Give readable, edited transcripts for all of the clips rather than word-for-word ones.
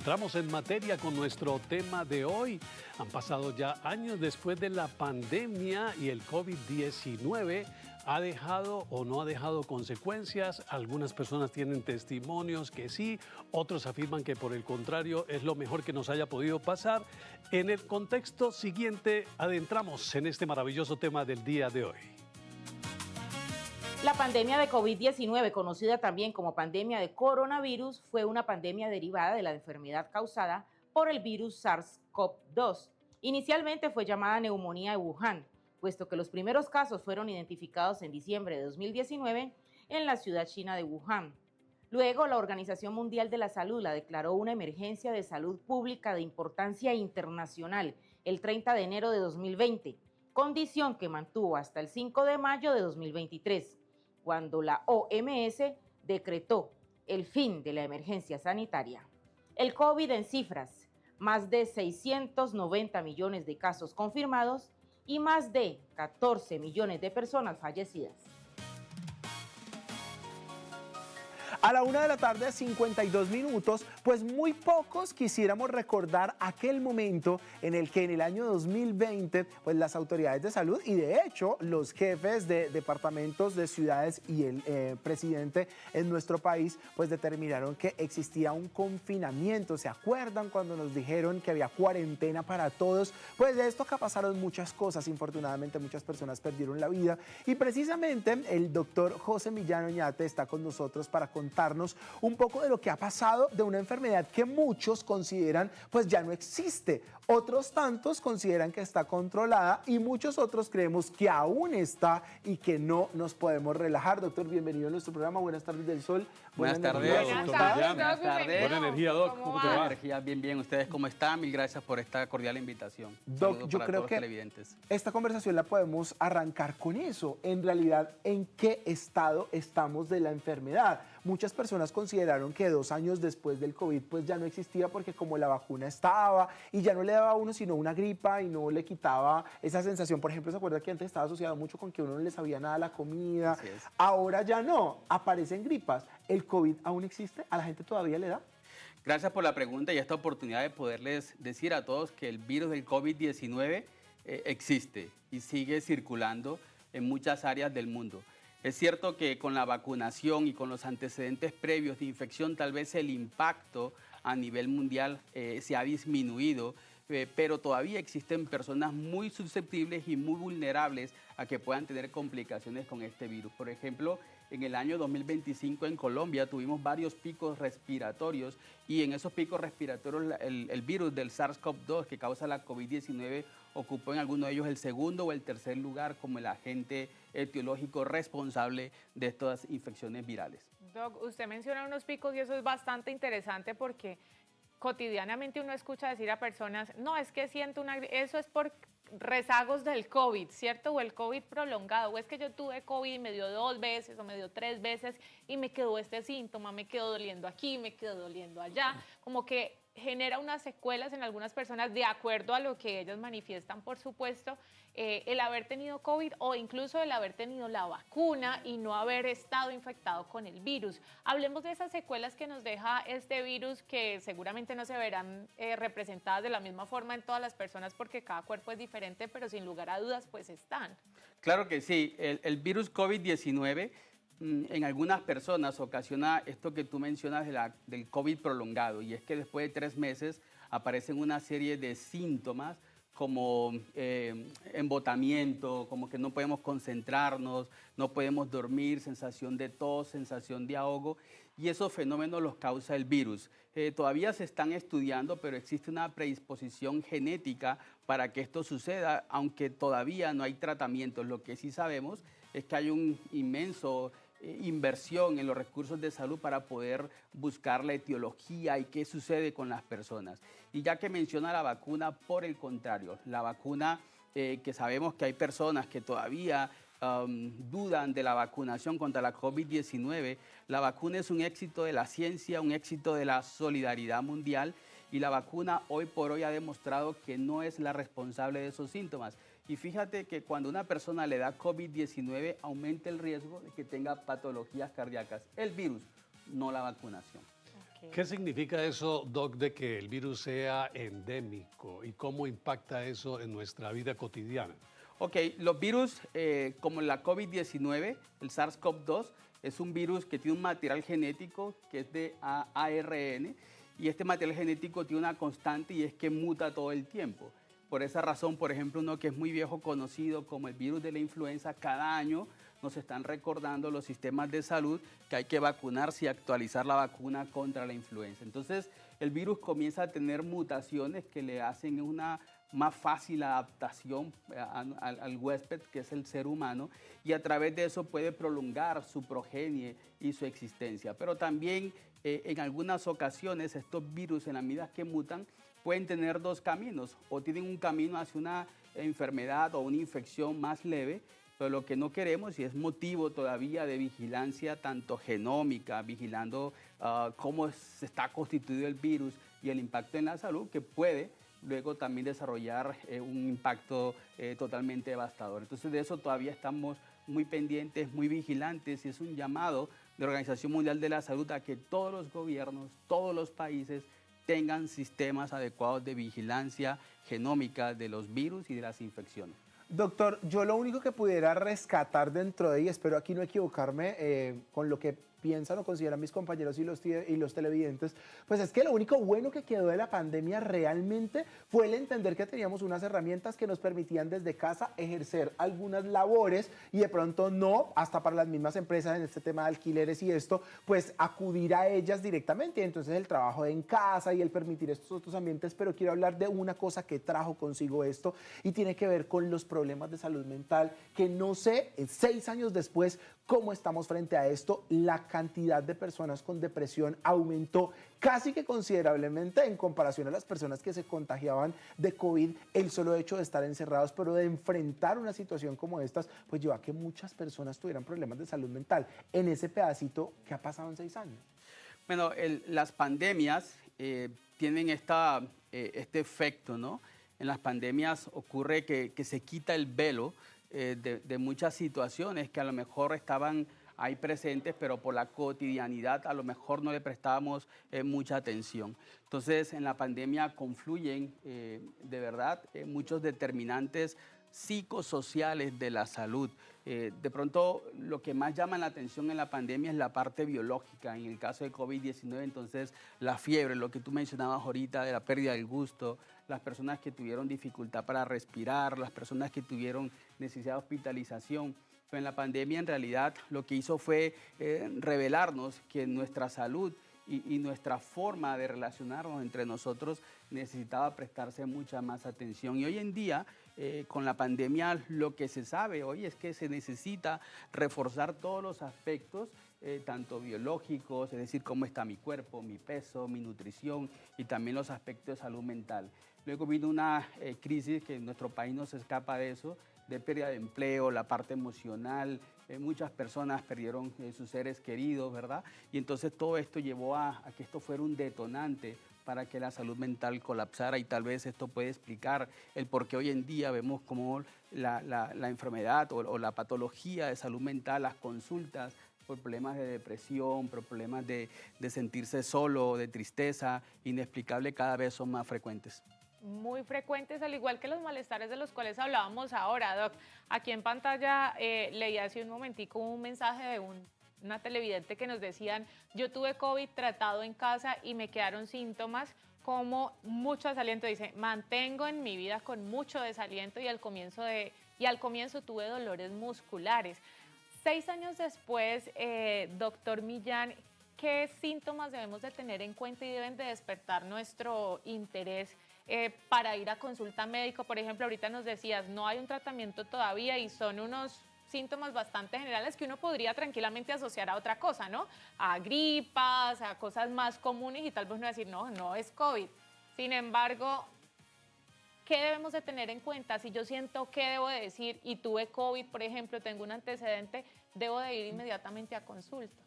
entramos en materia con nuestro tema de hoy. Han pasado ya años después de la pandemia y el COVID-19 ha dejado o no ha dejado consecuencias. Algunas personas tienen testimonios que sí, otros afirman que por el contrario es lo mejor que nos haya podido pasar. En el contexto siguiente adentramos en este maravilloso tema del día de hoy. La pandemia de COVID-19, conocida también como pandemia de coronavirus, fue una pandemia derivada de la enfermedad causada por el virus SARS-CoV-2. Inicialmente fue llamada neumonía de Wuhan, puesto que los primeros casos fueron identificados en diciembre de 2019 en la ciudad china de Wuhan. Luego, la Organización Mundial de la Salud la declaró una emergencia de salud pública de importancia internacional el 30 de enero de 2020, condición que mantuvo hasta el 5 de mayo de 2023. Cuando la OMS decretó el fin de la emergencia sanitaria. El COVID en cifras, más de 690 millones de casos confirmados y más de 14 millones de personas fallecidas. A la 1:52 p.m, pues muy pocos quisiéramos recordar aquel momento en el que en el año 2020, pues las autoridades de salud y de hecho los jefes de departamentos de ciudades y el presidente en nuestro país, pues determinaron que existía un confinamiento. ¿Se acuerdan cuando nos dijeron que había cuarentena para todos? Pues de esto acá pasaron muchas cosas. Infortunadamente muchas personas perdieron la vida y precisamente el doctor José Millán Oñate está con nosotros para contarnos un poco de lo que ha pasado de una enfermedad que muchos consideran pues ya no existe, otros tantos consideran que está controlada y muchos otros creemos que aún está y que no nos podemos relajar. Doctor, bienvenido a nuestro programa. Buenas tardes del Sol. Buenas tardes, doctor Millán. Buenas tardes. Buena energía, Doc. ¿Cómo te va? Energía, bien, bien. ¿Ustedes cómo están? Mil gracias por esta cordial invitación. Doc, yo creo que esta conversación la podemos arrancar con eso. En realidad, ¿en qué estado estamos de la enfermedad? Muchas personas consideraron que 2 años después del COVID pues ya no existía porque como la vacuna estaba y ya no le daba a uno sino una gripa y no le quitaba esa sensación. Por ejemplo, ¿se acuerda que antes estaba asociado mucho con que uno no le sabía nada a la comida? Ahora ya no, aparecen gripas. ¿El COVID aún existe? ¿A la gente todavía le da? Gracias por la pregunta y esta oportunidad de poderles decir a todos que el virus del COVID-19 existe y sigue circulando en muchas áreas del mundo. Es cierto que con la vacunación y con los antecedentes previos de infección, tal vez el impacto a nivel mundial se ha disminuido, pero todavía existen personas muy susceptibles y muy vulnerables a que puedan tener complicaciones con este virus. Por ejemplo, en el año 2025 en Colombia tuvimos varios picos respiratorios y en esos picos respiratorios el virus del SARS-CoV-2 que causa la COVID-19 ocupó en alguno de ellos el segundo o el tercer lugar como el agente etiológico responsable de estas infecciones virales. Doc, usted menciona unos picos y eso es bastante interesante porque cotidianamente uno escucha decir a personas, no, es que siento una gripe, eso es por rezagos del COVID, ¿cierto? O el COVID prolongado, o es que yo tuve COVID y me dio 2 veces o me dio 3 veces y me quedó este síntoma, me quedó doliendo aquí, me quedó doliendo allá, como que genera unas secuelas en algunas personas de acuerdo a lo que ellos manifiestan, por supuesto, el haber tenido COVID o incluso el haber tenido la vacuna y no haber estado infectado con el virus. Hablemos de esas secuelas que nos deja este virus que seguramente no se verán representadas de la misma forma en todas las personas porque cada cuerpo es diferente, pero sin lugar a dudas pues están. Claro que sí, el virus COVID-19 en algunas personas ocasiona esto que tú mencionas del COVID prolongado y es que después de 3 meses aparecen una serie de síntomas como embotamiento, como que no podemos concentrarnos, no podemos dormir, sensación de tos, sensación de ahogo y esos fenómenos los causa el virus. Todavía se están estudiando, pero existe una predisposición genética para que esto suceda, aunque todavía no hay tratamientos. Lo que sí sabemos es que hay un inmenso inversión en los recursos de salud para poder buscar la etiología y qué sucede con las personas. Y ya que menciona la vacuna, por el contrario, la vacuna que sabemos que hay personas que todavía dudan de la vacunación contra la COVID-19, la vacuna es un éxito de la ciencia, un éxito de la solidaridad mundial y la vacuna hoy por hoy ha demostrado que no es la responsable de esos síntomas. Y fíjate que cuando una persona le da COVID-19 aumenta el riesgo de que tenga patologías cardíacas. El virus, no la vacunación. ¿Qué significa eso, Doc, de que el virus sea endémico y cómo impacta eso en nuestra vida cotidiana? Ok, los virus como la COVID-19, el SARS-CoV-2, es un virus que tiene un material genético que es de ARN y este material genético tiene una constante y es que muta todo el tiempo. Por esa razón, por ejemplo, uno que es muy viejo conocido como el virus de la influenza, cada año nos están recordando los sistemas de salud que hay que vacunarse y actualizar la vacuna contra la influenza. Entonces, el virus comienza a tener mutaciones que le hacen una más fácil adaptación al huésped, que es el ser humano, y a través de eso puede prolongar su progenie y su existencia. Pero también en algunas ocasiones estos virus, en la medida que mutan, pueden tener dos caminos, o tienen un camino hacia una enfermedad o una infección más leve, pero lo que no queremos, y es motivo todavía de vigilancia tanto genómica, vigilando cómo se está constituido el virus y el impacto en la salud, que puede luego también desarrollar un impacto totalmente devastador. Entonces de eso todavía estamos muy pendientes, muy vigilantes, y es un llamado de la Organización Mundial de la Salud a que todos los gobiernos, todos los países tengan sistemas adecuados de vigilancia genómica de los virus y de las infecciones. Doctor, yo lo único que pudiera rescatar dentro de, y espero aquí no equivocarme con lo que piensan o consideran mis compañeros y los televidentes, pues es que lo único bueno que quedó de la pandemia realmente fue el entender que teníamos unas herramientas que nos permitían desde casa ejercer algunas labores y de pronto no, hasta para las mismas empresas en este tema de alquileres y esto, pues acudir a ellas directamente. Entonces el trabajo en casa y el permitir estos otros ambientes, pero quiero hablar de una cosa que trajo consigo esto y tiene que ver con los problemas de salud mental, que no sé, 6 años después, cómo estamos frente a esto. La cantidad de personas con depresión aumentó casi que considerablemente en comparación a las personas que se contagiaban de COVID. El solo hecho de estar encerrados, pero de enfrentar una situación como estas, pues llevó a que muchas personas tuvieran problemas de salud mental. En ese pedacito, ¿qué ha pasado en 6 años? Bueno, las pandemias tienen este efecto, ¿no? En las pandemias ocurre que se quita el velo de muchas situaciones que a lo mejor estaban ahí presentes, pero por la cotidianidad a lo mejor no le prestábamos mucha atención. Entonces, en la pandemia confluyen de verdad muchos determinantes psicosociales de la salud. De pronto, lo que más llama la atención en la pandemia es la parte biológica. En el caso de COVID-19, entonces, la fiebre, lo que tú mencionabas ahorita de la pérdida del gusto, las personas que tuvieron dificultad para respirar, las personas que tuvieron necesidad de hospitalización. Pero en la pandemia, en realidad, lo que hizo fue revelarnos que nuestra salud y nuestra forma de relacionarnos entre nosotros necesitaba prestarse mucha más atención. Y hoy en día, con la pandemia, lo que se sabe hoy es que se necesita reforzar todos los aspectos, tanto biológicos, es decir, cómo está mi cuerpo, mi peso, mi nutrición, y también los aspectos de salud mental. Luego vino una crisis que en nuestro país no se escapa de eso, de pérdida de empleo, la parte emocional. Muchas personas perdieron sus seres queridos, ¿verdad? Y entonces todo esto llevó a que esto fuera un detonante para que la salud mental colapsara, y tal vez esto puede explicar el por qué hoy en día vemos como la enfermedad o la patología de salud mental, las consultas por problemas de depresión, por problemas de sentirse solo, de tristeza inexplicable, cada vez son más frecuentes. Muy frecuentes, al igual que los malestares de los cuales hablábamos ahora, Doc. Aquí en pantalla leí hace un momentico un mensaje de una televidente que nos decían: yo tuve COVID tratado en casa y me quedaron síntomas como mucho desaliento. Dice, mantengo en mi vida con mucho desaliento y al comienzo tuve dolores musculares. 6 años después, doctor Millán, ¿qué síntomas debemos de tener en cuenta y deben de despertar nuestro interés para ir a consulta médica? Por ejemplo, ahorita nos decías, no hay un tratamiento todavía y son unos síntomas bastante generales que uno podría tranquilamente asociar a otra cosa, ¿no? A gripas, a cosas más comunes, y tal vez uno decir, no es COVID. Sin embargo, ¿qué debemos de tener en cuenta? Si yo siento que debo de decir, y tuve COVID, por ejemplo, tengo un antecedente, debo de ir inmediatamente a consulta.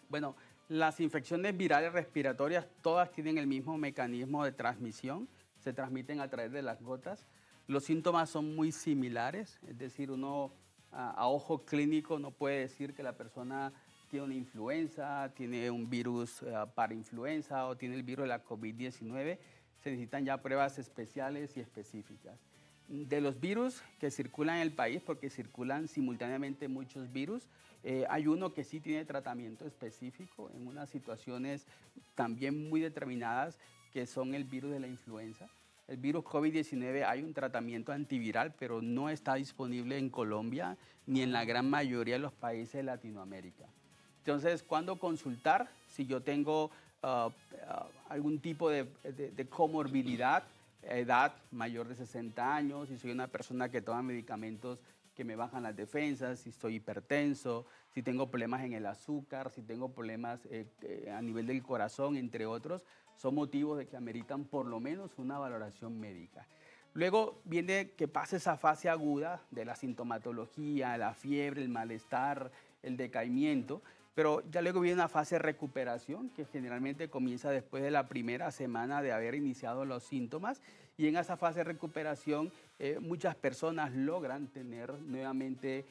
Bueno, las infecciones virales respiratorias todas tienen el mismo mecanismo de transmisión, se transmiten a través de las gotas. Los síntomas son muy similares, es decir, uno a ojo clínico no puede decir que la persona tiene una influenza, tiene un virus para influenza o tiene el virus de la COVID-19, se necesitan ya pruebas especiales y específicas. De los virus que circulan en el país, porque circulan simultáneamente muchos virus, hay uno que sí tiene tratamiento específico en unas situaciones también muy determinadas, que son el virus de la influenza. El virus COVID-19 hay un tratamiento antiviral, pero no está disponible en Colombia ni en la gran mayoría de los países de Latinoamérica. Entonces, ¿cuándo consultar? Si yo tengo algún tipo de comorbilidad, edad mayor de 60 años, si soy una persona que toma medicamentos que me bajan las defensas, si estoy hipertenso, si tengo problemas en el azúcar, si tengo problemas a nivel del corazón, entre otros, son motivos de que ameritan por lo menos una valoración médica. Luego viene que pase esa fase aguda de la sintomatología, la fiebre, el malestar, el decaimiento, pero ya luego viene una fase de recuperación que generalmente comienza después de la primera semana de haber iniciado los síntomas, y en esa fase de recuperación muchas personas logran tener nuevamente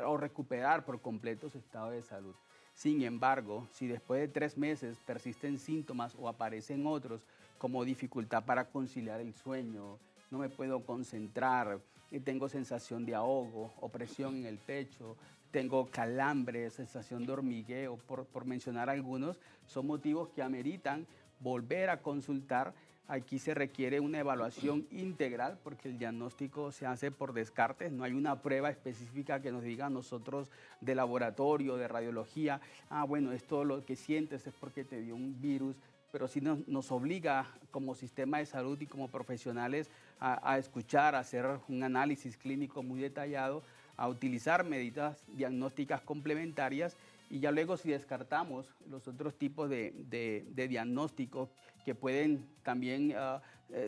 o recuperar por completo su estado de salud. Sin embargo, si después de 3 meses persisten síntomas o aparecen otros, como dificultad para conciliar el sueño, no me puedo concentrar, tengo sensación de ahogo, opresión en el pecho, tengo calambres, sensación de hormigueo, por mencionar algunos, son motivos que ameritan volver a consultar. Aquí se requiere una evaluación integral porque el diagnóstico se hace por descartes, no hay una prueba específica que nos diga a nosotros de laboratorio, de radiología, bueno, esto lo que sientes es porque te dio un virus, pero sí nos obliga como sistema de salud y como profesionales a escuchar, a hacer un análisis clínico muy detallado, a utilizar medidas diagnósticas complementarias, y ya luego si descartamos los otros tipos de diagnósticos que pueden también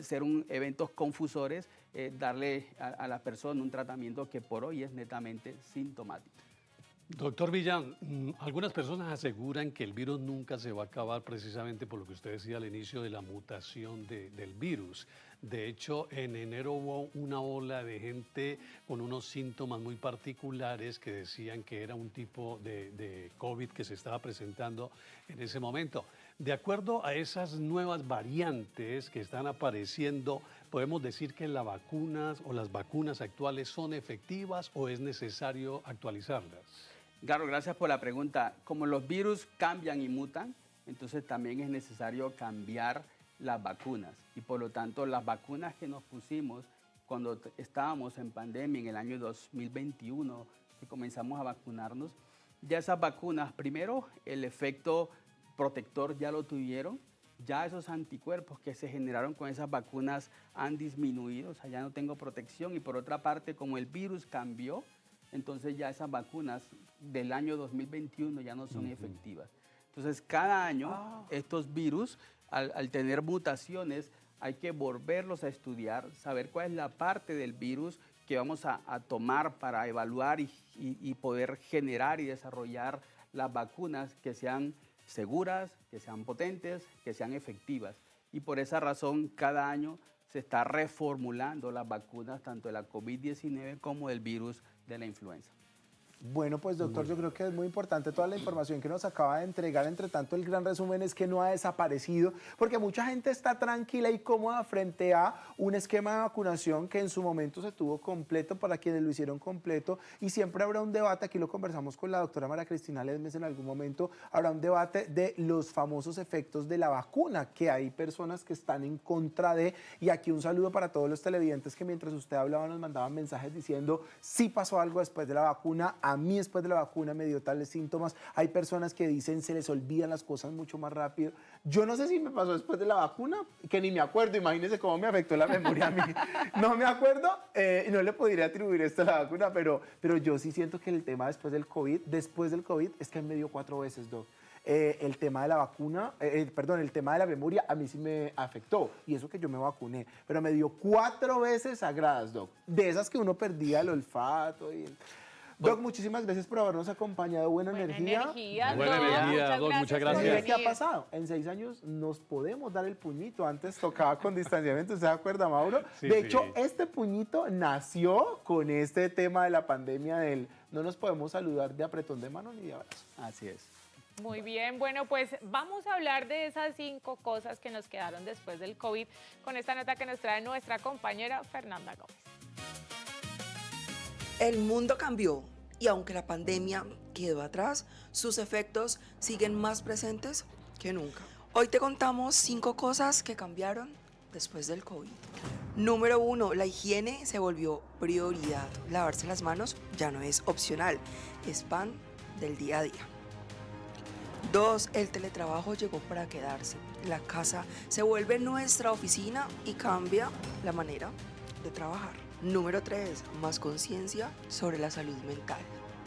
ser eventos confusores, darle a la persona un tratamiento que por hoy es netamente sintomático. Doctor Villán, algunas personas aseguran que el virus nunca se va a acabar precisamente por lo que usted decía al inicio de la mutación del virus. De hecho, en enero hubo una ola de gente con unos síntomas muy particulares que decían que era un tipo de COVID que se estaba presentando en ese momento. De acuerdo a esas nuevas variantes que están apareciendo, ¿podemos decir que las vacunas actuales son efectivas o es necesario actualizarlas? Claro, gracias por la pregunta. Como los virus cambian y mutan, entonces también es necesario cambiar las vacunas. Y por lo tanto, las vacunas que nos pusimos cuando estábamos en pandemia en el año 2021, que comenzamos a vacunarnos, ya esas vacunas, primero, el efecto protector ya lo tuvieron, ya esos anticuerpos que se generaron con esas vacunas han disminuido, o sea, ya no tengo protección, y por otra parte, como el virus cambió, entonces ya esas vacunas del año 2021 ya no son efectivas. Entonces, cada año estos virus, al tener mutaciones, hay que volverlos a estudiar, saber cuál es la parte del virus que vamos a tomar para evaluar y poder generar y desarrollar las vacunas que sean seguras, que sean potentes, que sean efectivas. Y por esa razón, cada año se está reformulando las vacunas tanto de la COVID-19 como del virus de la influenza. Bueno, pues doctor, yo creo que es muy importante toda la información que nos acaba de entregar. Entre tanto, el gran resumen es que no ha desaparecido, porque mucha gente está tranquila y cómoda frente a un esquema de vacunación que en su momento se tuvo completo para quienes lo hicieron completo, y siempre habrá un debate, aquí lo conversamos con la doctora María Cristina Ledmes en algún momento, habrá un debate de los famosos efectos de la vacuna, que hay personas que están en contra de, y aquí un saludo para todos los televidentes que mientras usted hablaba nos mandaban mensajes diciendo sí pasó algo después de la vacuna. A mí después de la vacuna me dio tales síntomas. Hay personas que dicen se les olvidan las cosas mucho más rápido. Yo no sé si me pasó después de la vacuna, que ni me acuerdo. Imagínense cómo me afectó la memoria a mí. No me acuerdo, no le podría atribuir esto a la vacuna, pero yo sí siento que el tema después del COVID, es que me dio 4 veces, Doc. El tema de la vacuna, el tema de la memoria a mí sí me afectó, y eso que yo me vacuné, pero me dio 4 veces sagradas, Doc, de esas que uno perdía el olfato Doc, muchísimas gracias por habernos acompañado. Buena energía. Buena energía, Doc, muchas gracias. Mire, ¿qué ha pasado? En 6 años nos podemos dar el puñito. Antes tocaba con distanciamiento, ¿usted se acuerda, Mauro? Sí, de sí. hecho, este puñito nació con este tema de la pandemia del no nos podemos saludar de apretón de mano ni de abrazo. Así es. Muy bien, bueno, pues vamos a hablar de esas 5 cosas que nos quedaron después del COVID con esta nota que nos trae nuestra compañera Fernanda Gómez. El mundo cambió y aunque la pandemia quedó atrás, sus efectos siguen más presentes que nunca. Hoy te contamos 5 cosas que cambiaron después del COVID. Número 1, la higiene se volvió prioridad. Lavarse las manos ya no es opcional, es pan del día a día. 2, el teletrabajo llegó para quedarse. La casa se vuelve nuestra oficina y cambia la manera de trabajar. Número 3, más conciencia sobre la salud mental.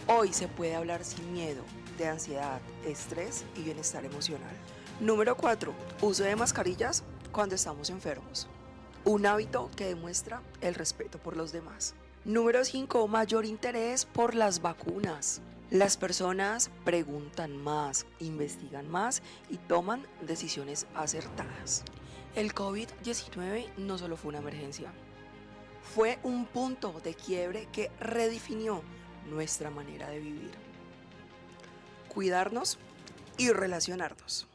Hoy se puede hablar sin miedo de ansiedad, estrés y bienestar emocional. Número 4, uso de mascarillas cuando estamos enfermos. Un hábito que demuestra el respeto por los demás. Número 5, mayor interés por las vacunas. Las personas preguntan más, investigan más y toman decisiones acertadas. El COVID-19 no solo fue una emergencia, fue un punto de quiebre que redefinió nuestra manera de vivir, cuidarnos y relacionarnos.